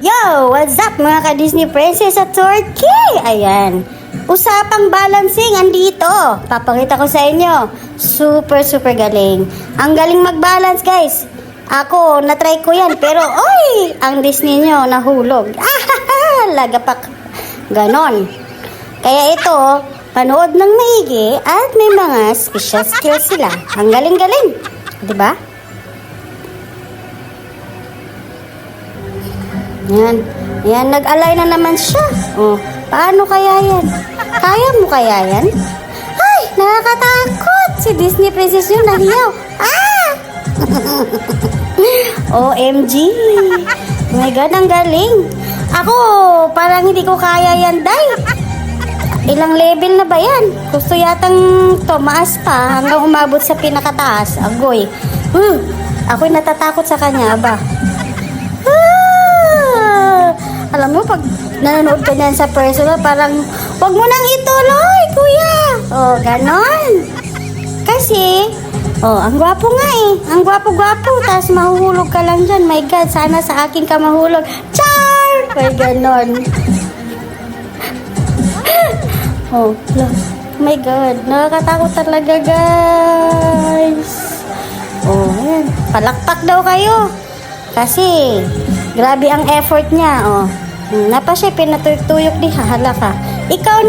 Yo! What's up mga ka-Disney Princess at Turkey? Ayan. Usapang balancing andito. Papakita ko sa inyo. Super galing. Ang galing mag-balance guys. Ako, natry ko yan. Pero, oy! Ang Disney nyo, nahulog. Lagapak. Ganon. Kaya ito, panood ng maigi at may mga special skills sila. Ang galing-galing. Diba? Yan. Yan, nag-align na naman siya. Oh, paano kaya yan? Kaya mo kaya yan? Ay, nakakatakot. Si Disney Princess yun, nahiyaw. Ah! OMG. Oh my God, ang galing. Ako, parang hindi ko kaya yan, day. Ilang level na ba yan? Gusto yatang tumaas pa hanggang umabot sa pinakataas. Agoy. Ako'y natatakot sa kanya, ba? Alam mo, pag nanonood ka niyan sa personal, parang, wag mo nang ituloy, kuya. Oh, ganon. Kasi, ang gwapo nga eh. Ang gwapo-gwapo. Tapos mahuhulog ka lang dyan. My God, sana sa akin ka mahulog. Char! Ay, ganon. Oh, my God. Nakakatakot talaga, guys. Oh, ayan. Palakpak daw kayo. Kasi, grabe ang effort niya, oh. Napa siya, pinatuyok di, hahala ka. Ikaw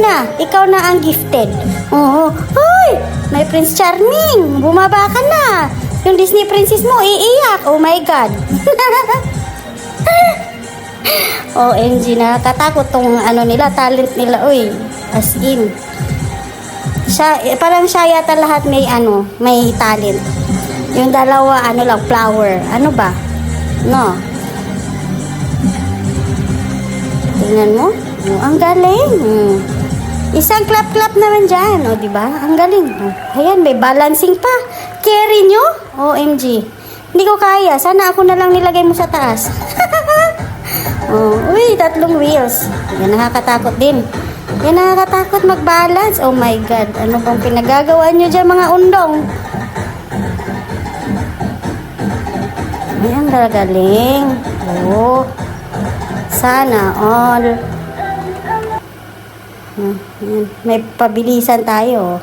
na ang gifted. Oh, hoy! May Prince Charming, bumaba ka na. Yung Disney Princess mo, iiyak. Oh my God. OMG, nakakatakot tong nila, talent nila, uy. As in. Parang siya yata lahat may talent. Yung dalawa, lang, flower. Ano ba? No. Tingnan mo. Oh, ang galing. Isang clap-clap naman dyan. O, diba? Ang galing. Ayan, may balancing pa. Carry nyo? OMG. Hindi ko kaya. Sana ako na lang nilagay mo sa taas. Uy, 3 wheels. Yan, nakakatakot din. Yan, nakakatakot mag-balance. Oh my God. Ano bang pinagagawa nyo dyan, mga undong? Ayan, gagaling. Oh. Sana all. May pabilisan tayo.